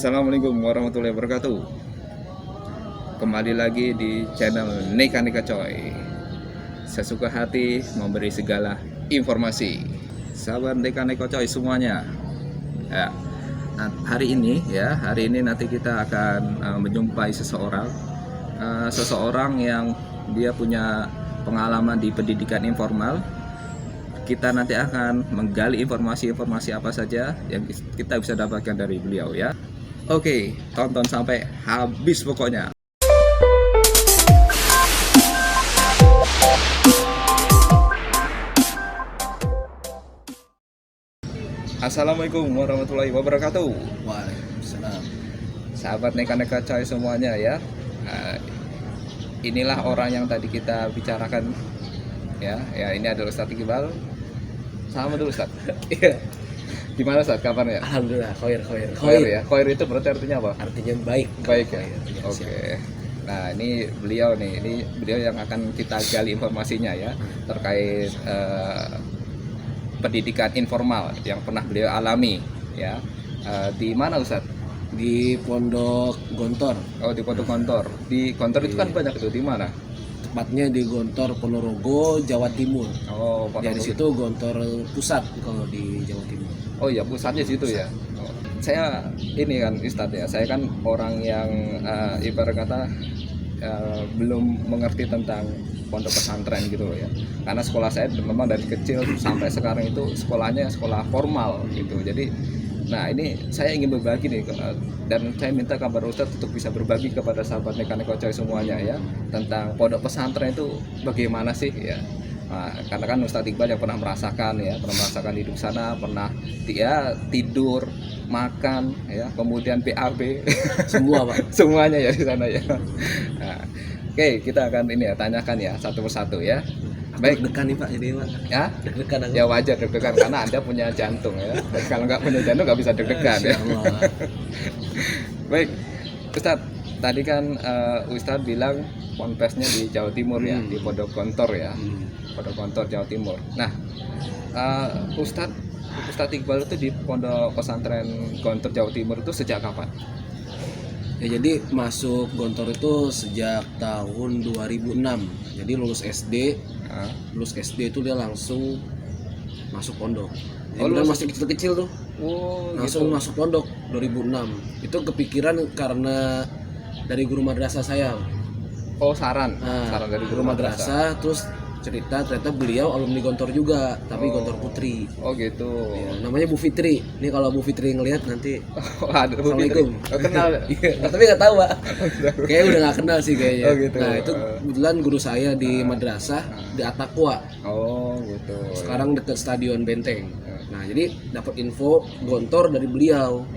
Assalamualaikum warahmatullahi wabarakatuh. Kembali lagi di channel Neka Neka Coy. Sesuka hati memberi segala informasi. Sahabat Neka Neka Coy semuanya. Ya. Nah, hari ini nanti kita akan menjumpai seseorang yang dia punya pengalaman di pendidikan informal. Kita nanti akan menggali informasi-informasi apa saja yang kita bisa dapatkan dari beliau ya. Oke, tonton sampai habis pokoknya. Assalamualaikum warahmatullahi wabarakatuh. Waalaikumsalam. Sahabat Neka-Neka Coy semuanya ya. Inilah orang yang tadi kita bicarakan ya. Ya, ini adalah Ustadz Iqbal. Sama dulu Ustadz. Iya. Gimana Ustadz kabarnya? Alhamdulillah, khair. Khair ya. Khair itu berarti artinya apa? Artinya baik. Baik ya. Khair, Oke. Nah, ini beliau yang akan kita gali informasinya ya terkait pendidikan informal yang pernah beliau alami ya. Di mana Ustadz? Di Pondok Gontor. Oh, di Pondok Gontor. Di Gontor itu kan banyak itu di mana? Tepatnya di Gontor Ponorogo, Jawa Timur. Oh, Dari situ Gontor Pusat kalau di Jawa Timur. Oh iya, pusatnya situ ya. Oh. Saya ini kan Ustadz ya. Saya kan orang yang ibarat kata belum mengerti tentang pondok pesantren gitu loh ya. Karena sekolah saya memang dari kecil sampai sekarang itu sekolahnya sekolah formal gitu. Jadi nah ini saya ingin berbagi nih dan saya minta kabar Ustadz untuk bisa berbagi kepada sahabat Neka-Neka Coy semuanya ya tentang pondok pesantren itu bagaimana sih ya. Nah, karena kan Ustadz Iqbal yang pernah merasakan hidup sana, pernah tidur, makan ya, kemudian BAB Semua Pak. semuanya ya di sana ya. Nah, oke, kita akan tanyakan ya satu persatu ya. Baik, Deg-degan nih Pak, jadi Pak. ya. Deg-degan aku. Ya wajar deg-degan karena Anda punya jantung ya. Dan kalau nggak punya jantung nggak bisa deg-degan ya. Baik, Ustadz, tadi kan Ustadz bilang ponpesnya di Jawa Timur ya, di Pondok Gontor ya. Pondok Gontor Jawa Timur. Nah, Ustadz Iqbal itu di Pondok Pesantren Gontor Jawa Timur itu sejak kapan? Ya, jadi masuk Gontor itu sejak tahun 2006. Jadi lulus SD itu dia langsung masuk pondok. Jadi dia masih kecil-kecil tuh. Oh, Langsung gitu. masuk pondok 2006. Itu kepikiran karena dari guru madrasah saya. Oh, saran dari Guru madrasah terus cerita ternyata beliau alumni Gontor juga, tapi Gontor Putri. Oh gitu. Ya, namanya Bu Fitri. Ini kalau Bu Fitri ngelihat nanti Waduh, Assalamualaikum. Kenal. Iya, tapi nggak tahu Pak. Kayaknya udah nggak kenal sih kayaknya. Oh, gitu. Nah itu kebetulan guru saya di madrasah di Atakwa. Oh gitu. Sekarang deket Stadion Benteng. Nah jadi dapat info Gontor dari beliau.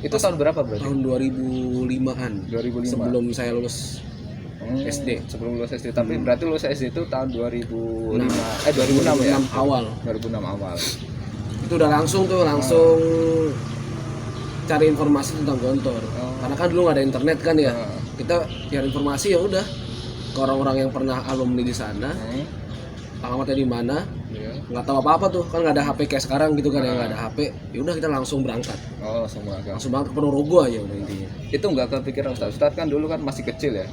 Itu tahun berapa berarti? Tahun 2005-an. 2005. Sebelum saya lulus SD. Sebelum lulus SD, tapi berarti lulus SD itu tahun 2006 ya? 2006 awal. 2006 awal. Itu udah langsung cari informasi tentang Gontor. Karena kan dulu nggak ada internet kan ya. Kita cari informasi ya udah ke orang-orang yang pernah alumni di sana. Alamatnya di mana? Nggak tahu apa-apa tuh, kan nggak ada HP kayak sekarang gitu kan ya, nggak ada HP. Ya udah kita langsung berangkat. Oh, semua kan. Langsung berangkat ke Ponorogo aja udah intinya. Itu nggak kepikiran Ustadz kan dulu kan masih kecil ya.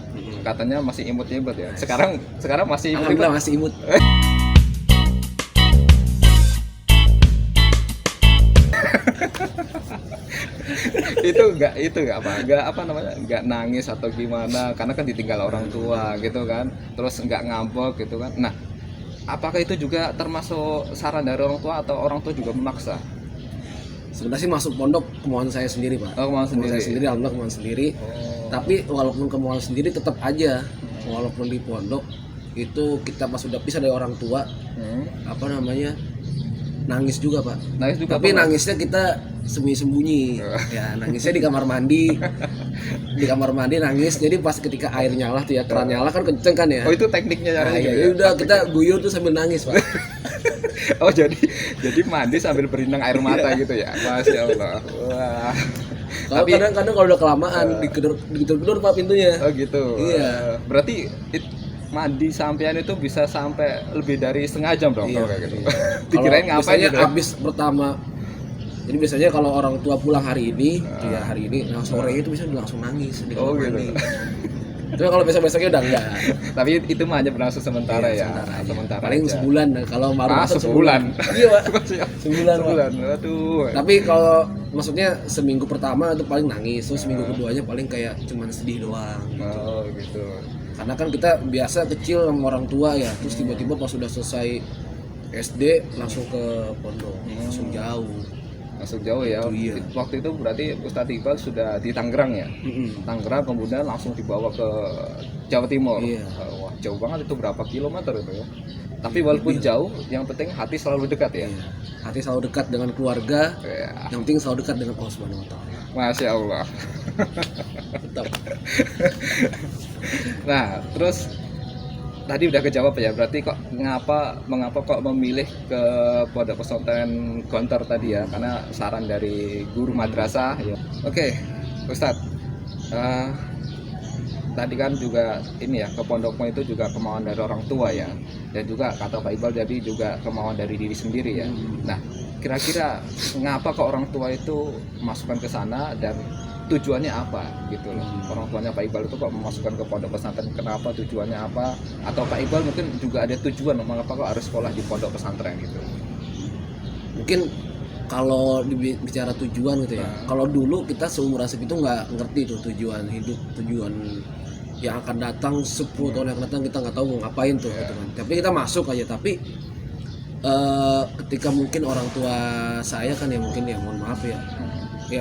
Katanya masih imut-imut ya. Sekarang masih imut. Alhamdulillah masih imut. nggak nangis atau gimana karena kan ditinggal orang tua gitu kan, terus nggak ngambek gitu kan. Nah, apakah itu juga termasuk saran dari orang tua atau orang tua juga memaksa? Sebenarnya sih masuk pondok kemauan saya sendiri Pak. Kemauan sendiri. Saya sendiri, alhamdulillah kemauan sendiri. Tapi walaupun kemauan sendiri tetap aja, walaupun di pondok itu kita pas sudah pisah dari orang tua, nangis juga Pak. Nangis juga. Tapi nangisnya kita sembunyi-sembunyi. Ya nangisnya di kamar mandi. Di kamar mandi nangis. Jadi pas ketika air nyala tuh ya, keran nyala kan kenceng kan ya. Oh itu tekniknya Nah, ya udah kita guyur tuh sambil nangis Pak. Oh jadi mandi sambil berenang air mata gitu ya. Masya Allah. Wah. Tapi kadang-kadang kalau udah kelamaan digedor-gedor Pak pintunya. Oh gitu. Iya. Berarti mandi sampean itu bisa sampai lebih dari setengah jam dong kalau kayak gitu. Dikirain ngapain biasanya gitu. habis pertama Jadi biasanya kalau orang tua pulang hari ini, ya hari ini, nah sore itu bisa langsung nangis di Oh kamar gitu. mandi. Tapi kalau besok-besoknya udah enggak. Tapi itu mah hanya berlangsung sementara ya. Sementara aja. Sementara Paling aja. sebulan, kalau baru masuk sebulan. Iya, Pak. Sebulan, Pak. Sebulan. Aduh. Tapi kalau maksudnya seminggu pertama itu paling nangis, terus seminggu keduanya paling kayak cuman sedih doang. Oh gitu. Karena kan kita biasa kecil sama orang tua ya, terus tiba-tiba pas sudah selesai SD langsung ke pondok, langsung jauh. Masuk jauh ya. Iya. Waktu itu berarti Ustadz Iqbal sudah di Tangerang ya. Tangerang kemudian langsung dibawa ke Jawa Timur. Iya. Wah, jauh banget itu, berapa kilometer itu ya. Tapi walaupun jauh, yang penting hati selalu dekat ya. Iya. Hati selalu dekat dengan keluarga, Ya. yang penting selalu dekat dengan Allah Subhanahu wa taala. Masya Allah. Tetap. Nah, terus tadi udah kejawab ya. Berarti kok mengapa kok memilih ke Pondok Pesantren Gontor tadi ya? Karena saran dari guru madrasah ya. Oke, Ustadz. Tadi kan juga ini ya, ke pondokmu itu juga kemauan dari orang tua ya. Dan juga kata Pak Iqbal jadi juga kemauan dari diri sendiri ya. Nah, kira-kira ngapa kok orang tua itu masukkan ke sana dan tujuannya apa gitu loh. Orang tuanya Pak Iqbal itu kok memasukkan ke pondok pesantren, kenapa, tujuannya apa? Atau Pak Iqbal mungkin juga ada tujuan mengapa kok harus sekolah di pondok pesantren gitu. Mungkin kalau bicara tujuan gitu ya. Kalau dulu kita seumuran segitu nggak ngerti tuh tujuan hidup, tujuan yang akan datang 10 tahun yang akan datang kita nggak tahu mau ngapain tuh gitu kan. Tapi kita masuk aja. Tapi ketika mungkin orang tua saya kan ya mungkin ya mohon maaf ya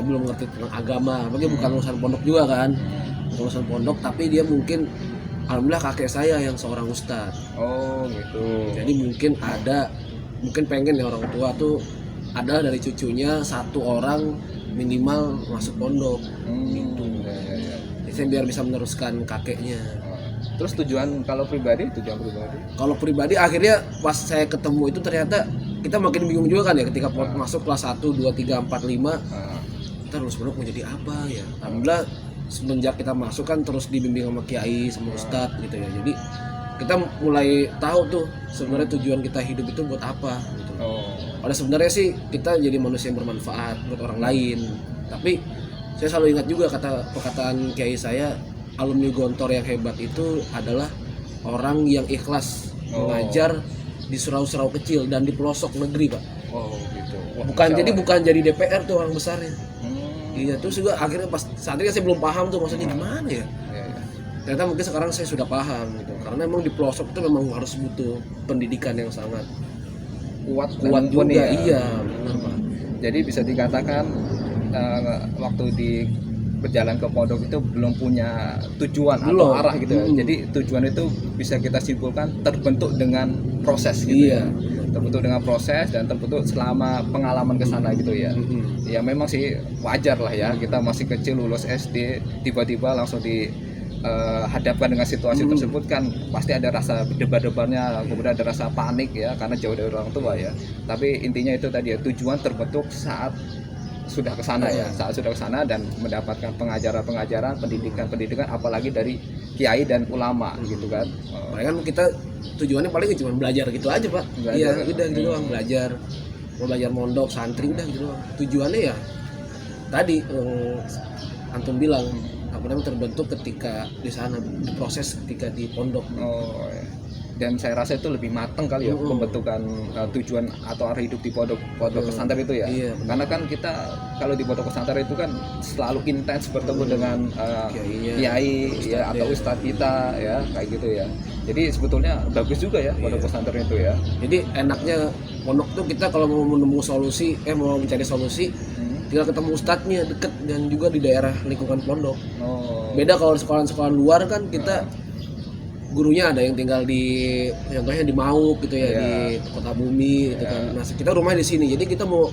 belum ngerti tentang agama, apalagi bukan lulusan pondok juga kan, lulusan pondok, tapi dia mungkin alhamdulillah kakek saya yang seorang ustadz. Oh gitu. Jadi mungkin pengen ya orang tua tuh ada dari cucunya satu orang minimal masuk pondok gitu. Ya. Jadi saya biar bisa meneruskan kakeknya. Terus tujuan pribadi? Kalau pribadi akhirnya pas saya ketemu itu ternyata kita makin bingung juga kan ya ketika masuk kelas 1, 2, 3, 4, 5 kita lulus pondok mau jadi apa ya. Alhamdulillah semenjak kita masuk kan terus dibimbing sama kiai sama ustadz gitu ya. Jadi kita mulai tahu tuh sebenarnya tujuan kita hidup itu buat apa gitu. Padahal sebenarnya sih kita jadi manusia yang bermanfaat buat orang lain. Tapi saya selalu ingat juga perkataan kiai saya, alumni Gontor yang hebat itu adalah orang yang ikhlas mengajar di surau-surau kecil dan di pelosok negeri, Pak. Oh gitu. Bukan jadi DPR tuh orang besarnya. Iya, terus juga akhirnya pas saat itu saya belum paham tuh maksudnya gimana ya. Ternyata mungkin sekarang saya sudah paham gitu. Karena memang di pelosok itu memang harus butuh pendidikan yang sangat kuat juga. Ya. Iya, benar, Pak. Jadi bisa dikatakan waktu di berjalan ke pondok itu belum punya tujuan atau arah gitu ya. Jadi tujuan itu bisa kita simpulkan terbentuk dengan proses gitu. Iya. Terbentuk dengan proses dan terbentuk selama pengalaman ke sana gitu ya. Ya memang sih wajar lah ya, kita masih kecil lulus SD tiba-tiba langsung dihadapkan dengan situasi tersebut kan pasti ada rasa debar-debarnya, kemudian ada rasa panik ya karena jauh dari orang tua ya. Tapi intinya itu tadi ya, tujuan terbentuk saat sudah ke sana ya, saat sudah ke sana dan mendapatkan pengajaran, pendidikan apalagi dari kiai dan ulama gitu kan. Kan kita tujuannya paling cuma belajar gitu aja, Pak. Iya, udah gitu doang, belajar mondok, santri udah gitu doang. Tujuannya ya tadi antum bilang apa namanya terbentuk ketika di sana, diproses ketika di pondok. Ya. Dan saya rasa itu lebih matang kali ya pembentukan tujuan atau arah hidup di pondok pesantren itu ya. Iya, karena kan kita kalau di pondok pesantren itu kan selalu intens bertemu dengan kiai ya atau ustadz kita ya kayak gitu ya. Jadi sebetulnya bagus juga ya pondok pesantren itu ya. Jadi enaknya pondok tuh kita kalau mau mencari solusi tinggal ketemu ustadznya deket dan juga di daerah lingkungan pondok. Beda kalau sekolah-sekolah luar kan kita gurunya ada yang tinggal contohnya di Mauk gitu ya, di Kota Bumi gitu kan. Nah, kita rumahnya di sini. Jadi kita mau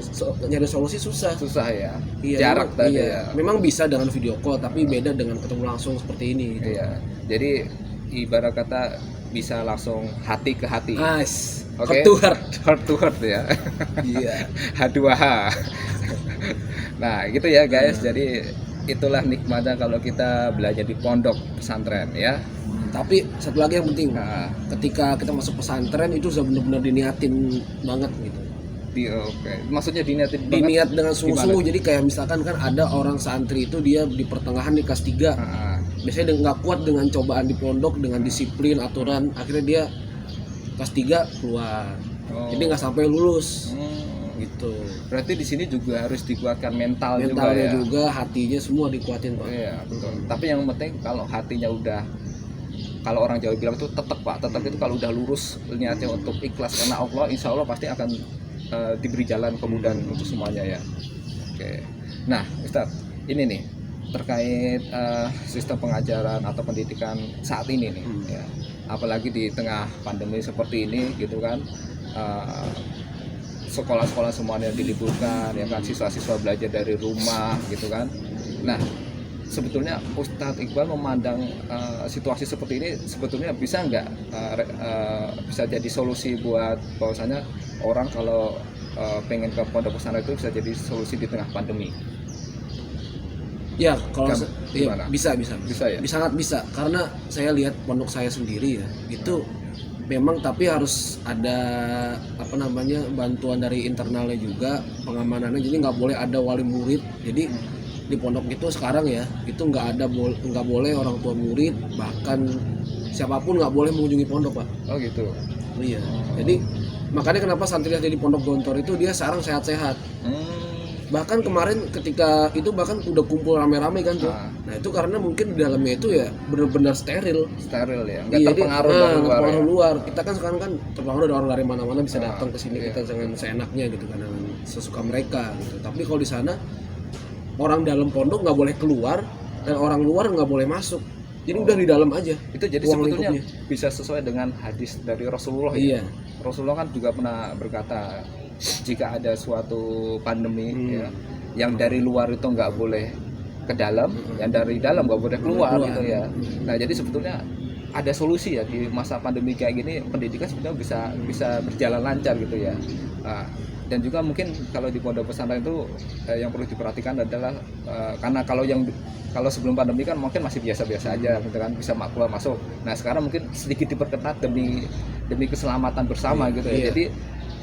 nyari solusi susah ya. Iya, Jarak tadi ya. Memang bisa dengan video call tapi beda dengan ketemu langsung seperti ini gitu. Iya. Jadi ibarat kata bisa langsung hati ke hati. Nice. Okay? Heart to heart ya. Iya. H2H. Nah, gitu ya guys. Jadi itulah nikmatnya kalau kita belajar di pondok pesantren ya. Tapi satu lagi yang penting, ketika kita masuk pesantren itu sudah benar-benar diniatin banget gitu. Maksudnya diniatin banget. Diniat dengan sungguh-sungguh. Gimana? Jadi kayak misalkan kan ada orang santri itu dia di pertengahan di kelas 3. Biasanya dia nggak kuat dengan cobaan di pondok, dengan disiplin, aturan, akhirnya dia kelas 3 keluar. Jadi nggak sampai lulus. Gitu. Berarti di sini juga harus dikuatkan mentalnya juga, hatinya semua dikuatin, Pak. Iya, betul. Tapi yang penting kalau hatinya udah, kalau orang Jawa bilang itu tetap, Pak. Tetap itu kalau udah lurus niatnya untuk ikhlas karena Allah, insya Allah pasti akan diberi jalan kemudahan untuk semuanya ya. Oke. Nah, Ustaz, ini nih terkait sistem pengajaran atau pendidikan saat ini nih, ya. Apalagi di tengah pandemi seperti ini, gitu kan. Sekolah-sekolah semuanya diliburkan, ya kan, siswa-siswa belajar dari rumah, gitu kan. Nah, sebetulnya Ustadz Iqbal memandang situasi seperti ini sebetulnya bisa nggak bisa jadi solusi buat bahwasanya orang kalau pengen ke pondok pesantren itu bisa jadi solusi di tengah pandemi? Ya, kalau ya, bisa ya? Sangat bisa, karena saya lihat pondok saya sendiri ya, itu memang tapi harus ada bantuan dari internalnya juga, pengamanannya. Jadi nggak boleh ada wali murid. Jadi di pondok itu sekarang ya, itu nggak boleh orang tua murid, bahkan siapapun nggak boleh mengunjungi pondok, Pak. Oh gitu. Iya. Jadi makanya kenapa santri yang di pondok Gontor itu dia sekarang sehat-sehat. Bahkan kemarin ketika itu bahkan udah kumpul rame-rame kan tuh. Nah itu karena mungkin di dalamnya itu ya benar-benar steril ya, nggak terpengaruh dari luar. Kita kan sekarang kan terpengaruh dari orang dari mana-mana bisa datang ke sini, kita dengan seenaknya gitu kan, dengan sesuka mereka gitu. Tapi kalau di sana orang dalam pondok nggak boleh keluar dan orang luar nggak boleh masuk. Jadi udah di dalam aja. Itu jadi sebetulnya bisa sesuai dengan hadis dari Rasulullah. Iya. Ya? Rasulullah kan juga pernah berkata, jika ada suatu pandemi ya, yang dari luar itu nggak boleh ke dalam, yang dari dalam nggak boleh keluar gitu ya. Nah jadi sebetulnya ada solusi ya di masa pandemi kayak gini, pendidikan sebetulnya bisa berjalan lancar gitu ya. Dan juga mungkin kalau di pondok pesantren itu yang perlu diperhatikan adalah karena kalau sebelum pandemi kan mungkin masih biasa-biasa aja gitu kan, bisa keluar masuk. Nah sekarang mungkin sedikit diperketat demi keselamatan bersama gitu ya. Jadi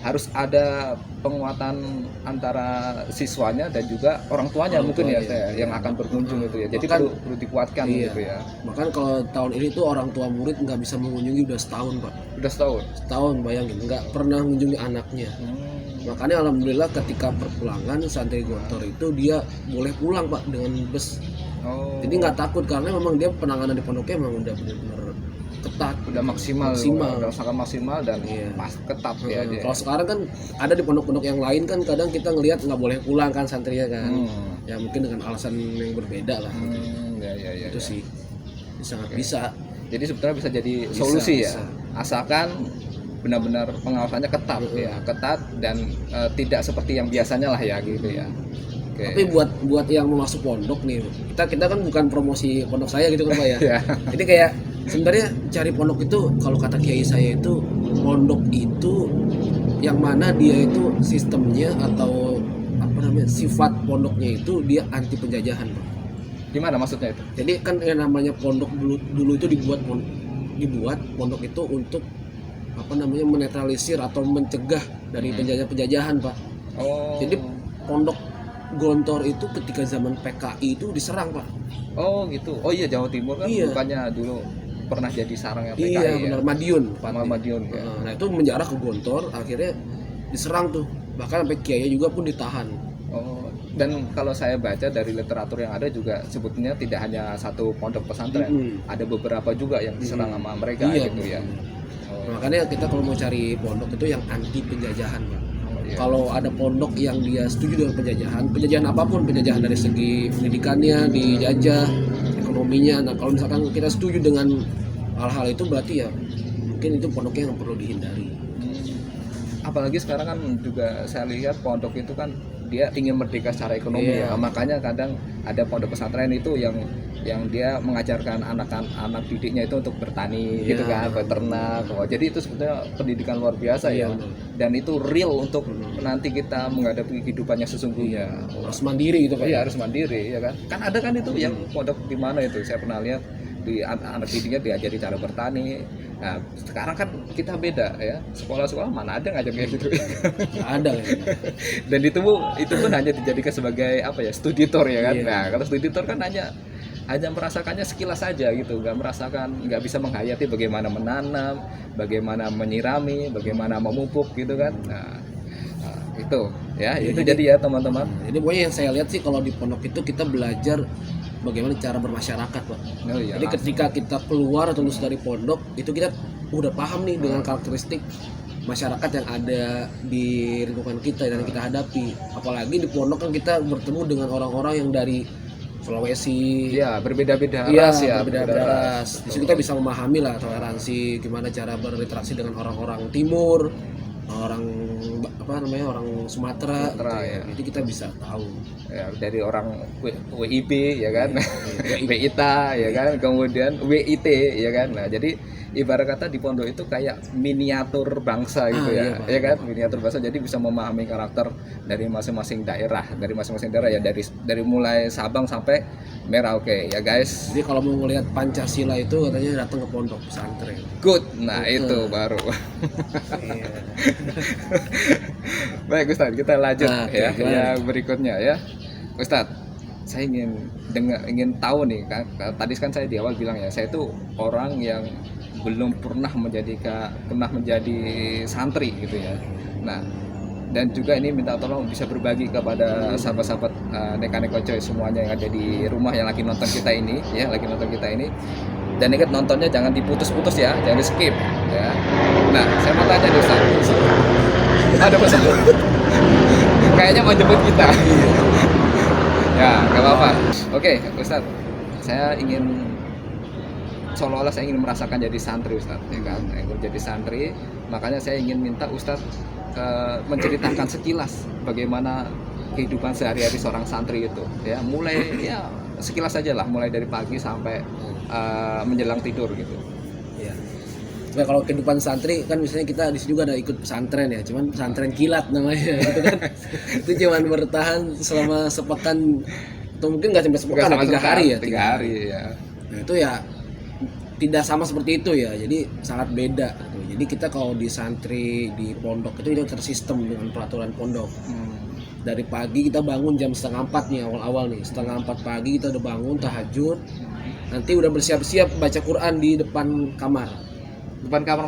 harus ada penguatan antara siswanya dan juga orang tuanya mungkin ya yang akan berkunjung itu ya. Jadi perlu dikuatkan gitu ya. Bahkan kalau tahun ini tuh orang tua murid nggak bisa mengunjungi udah setahun, Pak. Udah setahun? Setahun, bayangin, nggak pernah mengunjungi anaknya. Makanya alhamdulillah ketika perpulangan santri Gontor itu dia boleh pulang, Pak, dengan bus. Jadi nggak takut karena memang dia penanganan di pondoknya memang udah benar-benar ketat, udah maksimal, udah sangat maksimal dan ketat ya. Kalau sekarang kan ada di pondok-pondok yang lain kan kadang kita ngelihat nggak boleh pulang kan santrinya kan, ya mungkin dengan alasan yang berbeda lah. Itu sih sangat bisa. Jadi sebetulnya bisa jadi solusi ya, asalkan benar-benar pengawasannya ketat ya, ketat dan tidak seperti yang biasanya lah ya gitu ya. Tapi buat yang mau masuk pondok nih, kita kan bukan promosi pondok saya gitu kan, Pak ya. Jadi kayak sebenarnya cari pondok itu kalau kata kiai saya itu pondok itu yang mana dia itu sistemnya atau sifat pondoknya itu dia anti penjajahan, Pak. Gimana maksudnya itu? Jadi kan yang namanya pondok dulu itu dibuat pondok itu untuk menetralisir atau mencegah dari penjajahan, Pak. Jadi pondok Gontor itu ketika zaman PKI itu diserang, Pak. Oh gitu. Oh iya, Jawa Timur kan bukannya dulu pernah jadi sarangnya PKI. Iya benar, Madiun. Madiun ya. Nah itu menjarah ke Gontor, akhirnya diserang tuh. Bahkan sampai kiai juga pun ditahan. Dan kalau saya baca dari literatur yang ada juga sebetulnya tidak hanya satu pondok pesantren, ada beberapa juga yang diserang sama mereka gitu ya. Makanya kita kalau mau cari pondok itu yang anti penjajahan, Pak. Kalau ada pondok yang dia setuju dengan penjajahan apapun, penjajahan dari segi pendidikannya dijajah, ekonominya. Nah kalau misalkan kita setuju dengan hal-hal itu berarti ya mungkin itu pondoknya yang perlu dihindari. Apalagi sekarang kan juga saya lihat pondok itu kan dia ingin merdeka secara ekonomi ya. Makanya kadang ada pondok pesantren itu yang dia mengajarkan anak didiknya itu untuk bertani gitu kan, beternak. Jadi itu sebetulnya pendidikan luar biasa ya. Dan itu real untuk nanti kita menghadapi kehidupannya sesungguhnya. Harus mandiri gitu, Pak. Iya, harus mandiri ya kan. Kan ada kan itu yang pondok di mana itu saya pernah lihat, di anak didiknya diajari cara bertani, Nah, sekarang kan kita beda ya. Sekolah-sekolah mana ada ngajar kayak gitu. Nggak ada kan. Dan itu pun hanya dijadikan sebagai apa ya, studi tour ya kan. Iya. Nah, kalau studi tour kan hanya merasakannya sekilas saja gitu, nggak bisa menghayati bagaimana menanam, bagaimana menyirami, bagaimana memupuk gitu kan. Nah, itu ya, itu jadi ya teman-teman. Jadi pokoknya yang saya lihat sih kalau di pondok itu kita belajar bagaimana cara bermasyarakat, Pak. Oh, iya, Jadi ketika kita keluar atau lulus dari pondok itu kita udah paham nih dengan karakteristik masyarakat yang ada di lingkungan kita dan kita hadapi. Apalagi di pondok kan kita bertemu dengan orang-orang yang dari Sulawesi, ya berbeda-beda iya, ras ya, berbeda ras. Di situ kita bisa memahami lah toleransi, gimana cara berinteraksi dengan orang-orang timur, orang orang Sumatera gitu ya. Jadi kita bisa tahu ya, dari orang WIB ya kan, WIB. WITA ya kan, kemudian WIT ya kan. Nah, jadi ibarat kata di pondok itu kayak miniatur bangsa gitu ya, iya, ya kan, miniatur bangsa. Jadi bisa memahami karakter dari masing-masing daerah, ya, dari mulai Sabang sampai Merauke ya guys. Jadi kalau mau ngelihat Pancasila itu katanya datang ke pondok pesantren. Good, nah itu baru. Iya. Baik Ustadz, kita lanjut ya gimana? yang berikutnya ya. Ustadz, saya ingin tahu nih kan, tadi kan saya di awal bilang ya, saya itu orang yang belum pernah menjadi santri gitu ya. Nah, dan juga ini minta tolong bisa berbagi kepada sahabat-sahabat Neka-Neko Coy semuanya yang ada di rumah yang lagi nonton kita ini ya, Dan ingat nontonnya jangan diputus-putus ya, jangan di skip ya. Nah, saya mau tanya nih Ustaz. Ada pesan. Kayaknya mau jemput kita. Ya, nggak apa-apa. Oke, Ustaz. Saya ingin seolah-olah saya ingin merasakan jadi santri Ustaz, ya kan? Ingin jadi santri, makanya saya ingin minta Ustaz menceritakan sekilas bagaimana kehidupan sehari-hari seorang santri itu ya, mulai ya sekilas saja lah, mulai dari pagi sampai menjelang tidur gitu. Iya. Nah, kalau kehidupan santri kan misalnya kita di sini juga ada ikut pesantren ya, cuman pesantren kilat namanya gitu kan. Itu cuman bertahan selama sepekan atau mungkin nggak sampai sepekan, 3 hari ya. 3 hari ya. Nah, itu ya tidak sama seperti itu ya, jadi sangat beda gitu. Jadi kita kalau di santri di pondok itu tersistem dengan peraturan pondok. Dari pagi kita bangun jam 3:30 nih, awal-awal nih 3:30 pagi kita udah bangun tahajud, nanti udah bersiap-siap baca Quran di depan kamar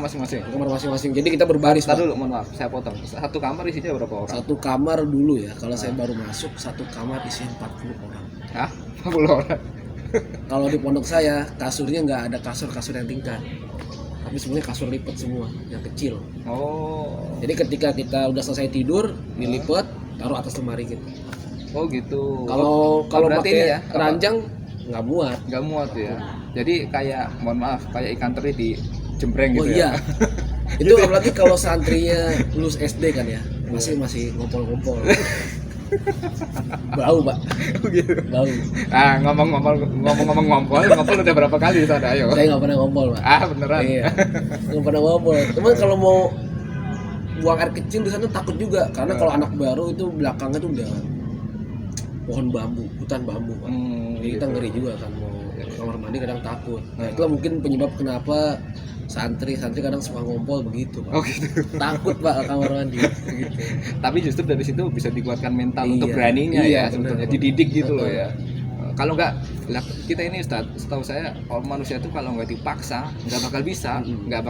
masing-masing. Jadi kita berbaris. Tadi dulu, mohon maaf, saya potong. Satu kamar isinya berapa orang? Satu kamar dulu ya, kalau saya baru masuk satu kamar isinya 40 orang. Hah? 40 orang? Kalau di pondok saya kasurnya nggak ada kasur yang tingkat, tapi semuanya kasur lipat semua yang kecil. Oh. Jadi ketika kita udah selesai tidur dilipat taruh atas lemari kita. Oh gitu. Kalau berarti pakai ini ya, ranjang nggak muat. Nggak muat ya. Jadi kayak, mohon maaf, kayak ikan teri di jembreng gitu iya. ya. Itu apalagi kalau santrinya lulus SD kan ya, masih ngompol-ngompol. Bau, Pak. Gitu. Bau. Ah, ngomong ngompol udah berapa kali sana, ayo. Saya nggak pernah ngompol, Pak. Ah, beneran. Iya. Nggak pernah ngompol. Cuman kalau mau buang air kecil di sana takut juga, karena kalau anak baru itu belakangnya tuh udah pohon bambu, hutan bambu, Pak. Jadi kita ngeri juga kan mau ke kamar mandi kadang takut. Nah, itulah mungkin penyebab kenapa santri kadang suka ngompol begitu, Pak. Oh gitu. Takut, Pak, ke kamar mandi gitu. Tapi justru dari situ bisa dikuatkan mental Iya. untuk beraninya Iya, ya, sebetulnya benar. dididik gitu loh Betul. ya. Kalau nggak, kita ini Ustaz, setahu saya manusia itu kalau nggak dipaksa nggak bakal bisa, nggak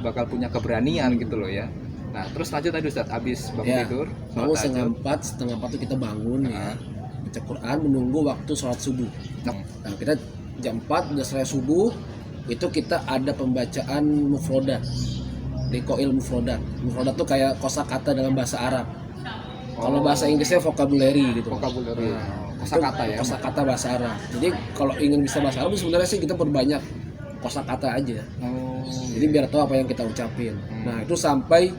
bakal punya keberanian gitu loh ya. Nah, terus lanjut tadi Ustaz, habis bangun Ya, tidur, bangun sholat setengah empat tuh kita bangun ya, baca Quran menunggu waktu sholat subuh. tahajud. Nah, kita jam 4 udah selesai subuh, itu kita ada pembacaan mufrodat, liqoil mufrodat. Mufrodat tuh kayak kosakata dalam bahasa Arab. Kalau bahasa Inggrisnya vocabulary gitu. Vocabulary. Nah, Kosakata itu ya. kosakata bahasa Arab. Jadi kalau ingin bisa bahasa Arab sebenarnya sih kita perbanyak kosakata aja. Oh, Jadi biar tahu apa yang kita ucapin. Nah, itu sampai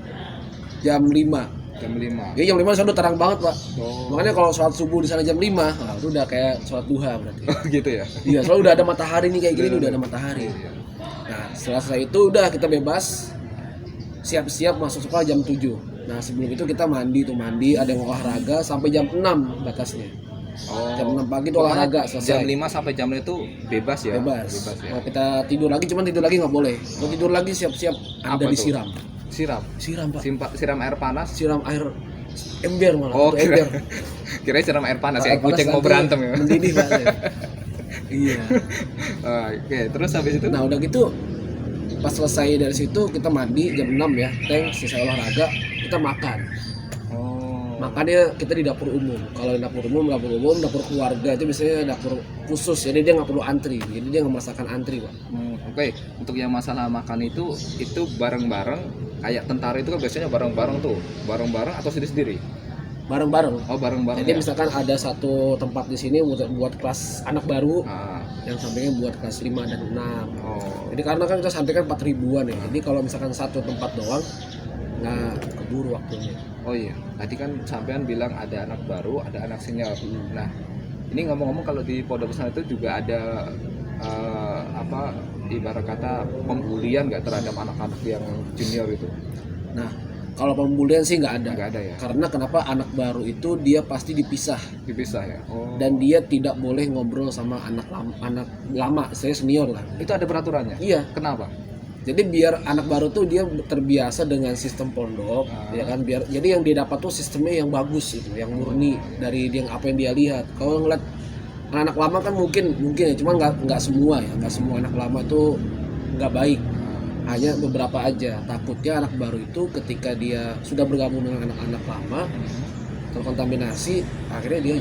jam 5. jam 5. Jadi jam 5 sudah terang banget, Pak. Oh. Makanya kalau sholat subuh di sana jam 5, nah itu udah kayak sholat duha berarti. Gitu ya. Iya, soalnya udah ada matahari nih kayak gini, udah ada matahari. Nah, setelah itu udah kita bebas, siap-siap masuk sekolah jam 7. Nah, sebelum itu kita mandi, ada yang olahraga sampai jam 6 batasnya. Jam 6 pagi itu olahraga selesai. Jam 5 sampai jam 6 itu bebas ya. Bebas. Ya. Kalau kita tidur lagi, cuman tidur lagi nggak boleh. Kalau tidur lagi siap-siap Anda Apa tuh? disiram. Siram. Siram Pak. Siram air panas. Siram air ember malah. Oh, atau ember. kira siram air panas Air ya. Kucing mau nanti berantem ya. Mendidih Pak. Iya. Oke, terus habis itu Nah udah gitu pas selesai dari situ kita mandi jam 6 ya, selesai olahraga kita makan. Makannya kita di dapur umum. Kalau di dapur umum, dapur keluarga itu biasanya dapur khusus. Jadi dia nggak perlu antri. Jadi dia nggak merasakan antri, Pak. Oke. Untuk yang masalah makan itu bareng-bareng. Kayak tentara itu kan biasanya bareng-bareng tuh. Bareng-bareng atau sendiri-sendiri? Bareng-bareng. Oh, bareng-bareng. Jadi ya? misalkan ada satu tempat di sini buat kelas anak baru, yang sampingnya buat kelas 5 dan 6. Jadi karena kan kita santri kan 4.000-an ya. Jadi kalau misalkan satu tempat doang nggak keburu waktunya. Oh iya, tadi kan sampean bilang ada anak baru, ada anak senior. Nah, ini ngomong-ngomong kalau di pondok pesantren itu juga ada ibarat kata pembulian nggak terhadap anak-anak yang junior itu? Nah, kalau pembulian sih nggak ada. Nggak ada ya. Karena kenapa anak baru itu dia pasti dipisah. Dipisah ya. Dan dia tidak boleh ngobrol sama anak lama, saya senior lah. Itu ada peraturannya? Iya. Kenapa? Jadi biar anak baru tuh dia terbiasa dengan sistem pondok, ya kan, jadi yang dia dapat tuh sistemnya yang bagus itu, yang murni dari apa yang dia lihat. Kalau ngeliat anak lama kan mungkin ya, cuma nggak semua ya, nggak semua anak lama tuh nggak baik, hanya beberapa aja. Takutnya anak baru itu ketika dia sudah bergabung dengan anak-anak lama terkontaminasi, akhirnya dia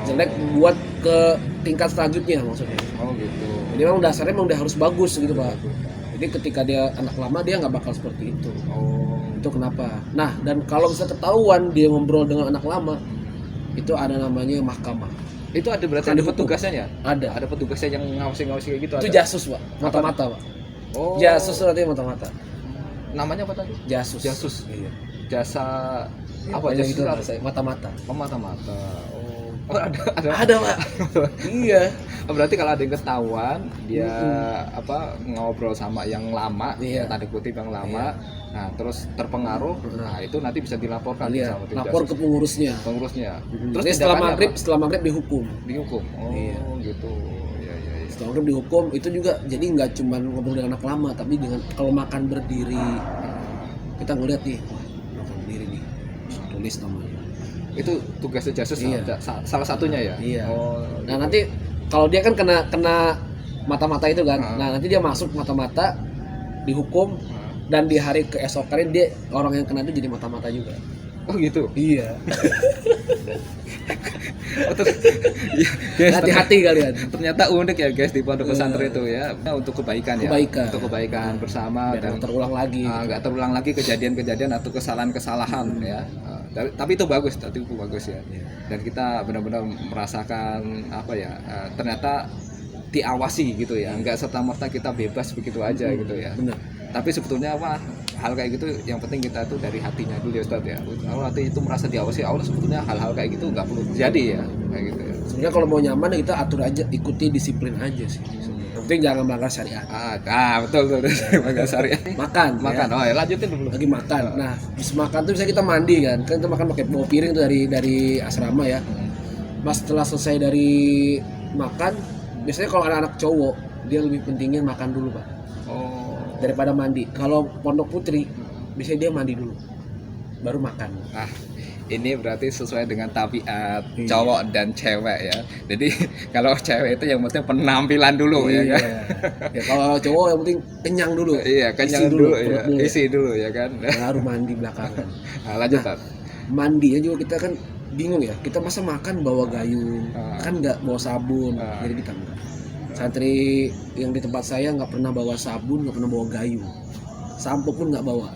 jelek buat ke tingkat selanjutnya maksudnya. Oh gitu. Jadi memang dasarnya memang udah harus bagus gitu Pak. Jadi ketika dia anak lama dia nggak bakal seperti itu. Itu kenapa? Nah, dan kalau bisa ketahuan dia ngobrol dengan anak lama, itu ada namanya mahkamah. Itu ada berarti ada petugasnya ya? Ada petugasnya yang ngawasi kayak gitu. Itu ada? jasus Pak, mata-mata Pak. Oh. Jasus artinya mata-mata. Namanya apa tadi? Jasus. Iya. Jasa Ya, apa jasus itu? Mata-mata. Oh, mata-mata. Oh, ada. Ada Pak. Iya. Berarti kalau ada yang ketahuan dia ngobrol sama yang lama, tanda kutip yang lama, nah terus terpengaruh, nah itu nanti bisa dilaporkan sama tim lapor jasus. ke pengurusnya. Terus jadi setelah maghrib dihukum. Oh gitu. Ya. Setelah maghrib dihukum itu juga jadi nggak cuma ngobrol dengan anak lama, tapi dengan kalau makan berdiri kita ngeliat nih makan berdiri nih, tulis namanya. Itu tugasnya jasus salah satunya ya. Iya. Nah Gitu. nanti kalau dia kan kena mata-mata itu kan, nah nanti dia masuk mata-mata dihukum dan di hari keesokannya dia orang yang kena itu jadi mata-mata juga. Oh gitu. Iya. Guys, Hati-hati kalian. Ternyata unik ya guys di pondok pesantren itu ya, untuk kebaikan ya. Untuk kebaikan bersama dan terulang lagi. Nggak terulang lagi kejadian-kejadian atau kesalahan-kesalahan ya. Tapi itu bagus ya. Dan kita benar-benar merasakan ternyata diawasi gitu ya, nggak serta-merta kita bebas begitu aja gitu ya. Benar. Tapi sebetulnya hal kayak gitu yang penting kita tuh dari hatinya dulu ya Ustaz ya. Kalau hati itu merasa diawasi Allah, sebetulnya hal-hal kayak gitu nggak perlu terjadi ya, kayak gitu ya. Sebenarnya kalau mau nyaman kita atur aja, ikuti disiplin aja sih. Yang penting jangan melanggar syariat. Betul melanggar syariat. Makan. Oh ya, lanjutin dulu. Lagi makan. Nah, habis makan tuh bisa kita mandi kan. Kan kita makan pakai bawa piring tuh dari asrama ya. Pas setelah selesai dari makan, biasanya kalau anak-anak cowok dia lebih pentingin makan dulu Pak. Daripada mandi. Kalau pondok putri biasanya dia mandi dulu baru makan. Ini berarti sesuai dengan tabiat cowok dan cewek ya. Jadi kalau cewek itu yang penting penampilan dulu ya kan. Ya kalau cowok yang penting kenyang dulu. Iya, kenyang dulu ya. Isi dulu ya kan. Baru mandi belakangan. Lanjut. Mandinya juga kita kan bingung ya. Kita masa makan bawa gayung, kan nggak bawa sabun. Jadi kita santri yang di tempat saya nggak pernah bawa sabun, nggak pernah bawa gayung, sampo pun nggak bawa.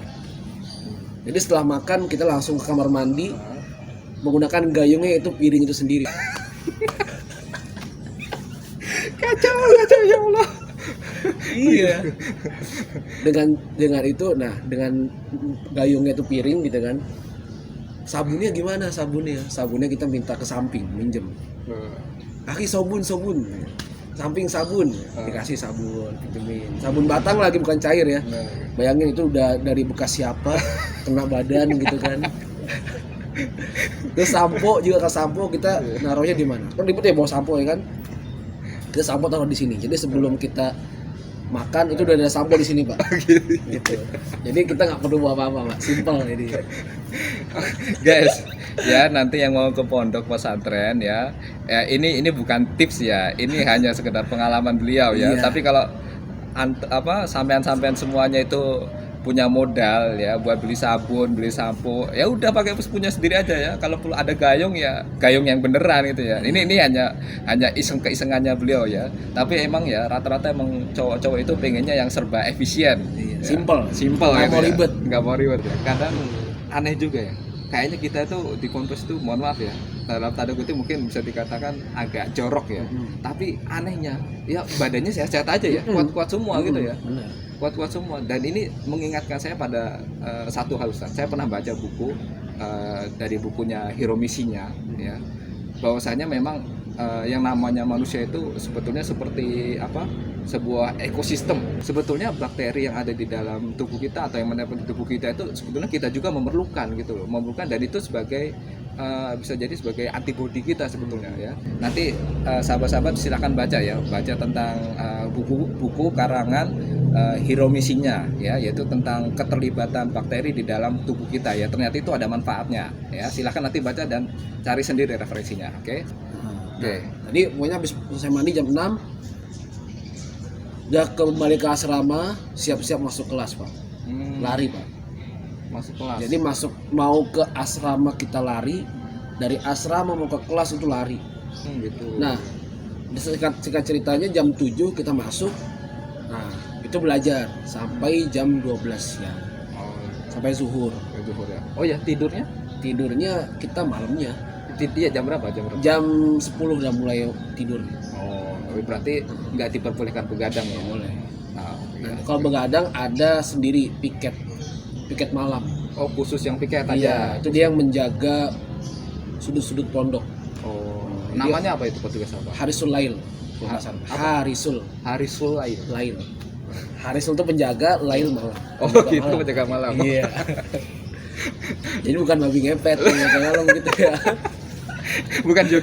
Jadi setelah makan kita langsung ke kamar mandi menggunakan gayungnya, itu piring itu sendiri. Kacau ya Allah. Iya. Dengan itu, dengan gayungnya itu piring gitu kan. Sabunnya gimana sabunnya? Sabunnya kita minta ke samping minjem. Aki sabun. Samping sabun, dikasih sabun, pinjemin. Sabun batang lagi bukan cair ya. Bayangin itu udah dari bekas siapa, kena badan gitu kan. Terus sampo juga, ke sampo kita naruhnya di mana? Kan ribet ya bawa sampo ya kan. Kita sampo taruh di sini. Jadi sebelum kita makan itu udah ada sampo di sini, Pak. Gitu. Jadi kita nggak perlu bawa apa-apa, Pak. Simpel jadi. Guys, ya nanti yang mau ke pondok pesantren ya, ini bukan tips ya, ini hanya sekedar pengalaman beliau ya. Iya. Tapi kalau sampean-sampean semuanya itu punya modal ya buat beli sabun, beli sampo, ya udah pakai punya sendiri aja ya. Kalau perlu ada gayung ya gayung yang beneran gitu ya. Ini hanya keisengannya beliau ya. Tapi emang ya rata-rata emang cowok-cowok itu pengennya yang serba efisien. Iya. Ya. Simple Nggak gitu mau ya. ribet. Nggak mau ribet ya. Kadang aneh juga ya. Kayaknya kita tuh di ponpes itu mohon maaf ya, dalam tanda kutip mungkin bisa dikatakan agak jorok ya. Tapi anehnya ya badannya sehat-sehat aja ya, kuat-kuat semua gitu ya. Benar. Kuat-kuat semua, dan ini mengingatkan saya pada satu hal, Ustaz. Saya pernah baca buku dari bukunya Hiromisinya ya, bahwasanya memang yang namanya manusia itu sebetulnya seperti sebuah ekosistem. Sebetulnya bakteri yang ada di dalam tubuh kita atau yang menempel di tubuh kita itu sebetulnya kita juga memerlukan gitu loh, dan itu sebagai bisa jadi sebagai antibodi kita sebetulnya ya. Nanti sahabat-sahabat silakan baca tentang buku karangan Hiromisinya ya, yaitu tentang keterlibatan bakteri di dalam tubuh kita ya. Ternyata itu ada manfaatnya ya. Silakan nanti baca dan cari sendiri referensinya, oke? Oke. Tadi pokoknya habis selesai mandi jam 6 udah kembali ke asrama, siap-siap masuk kelas, Pak. Lari, Pak. Masuk kelas. Jadi mau ke asrama kita lari, dari asrama mau ke kelas itu lari. Gitu. Nah, singkat ceritanya jam 7 kita masuk. Nah, itu belajar sampai jam 12 siang. Sampai zuhur. Zuhur ya. Oh ya, tidurnya? Tidurnya kita malamnya. Iya, jam berapa? Jam 10 udah mulai tidur. Berarti nggak diperbolehkan begadang ya? Boleh. Nah, Kalau begadang ada sendiri piket malam. Oh, khusus yang piket aja. Iya, itu dia yang menjaga sudut-sudut pondok. Namanya apa itu petugas apa? Harisul Lail. Harisul Lail. Harisul itu penjaga, Lail malam. Oh, gitu, penjaga malam. Iya. Jadi bukan babi ngepet, penjaga malam gitu ya. Bukan juga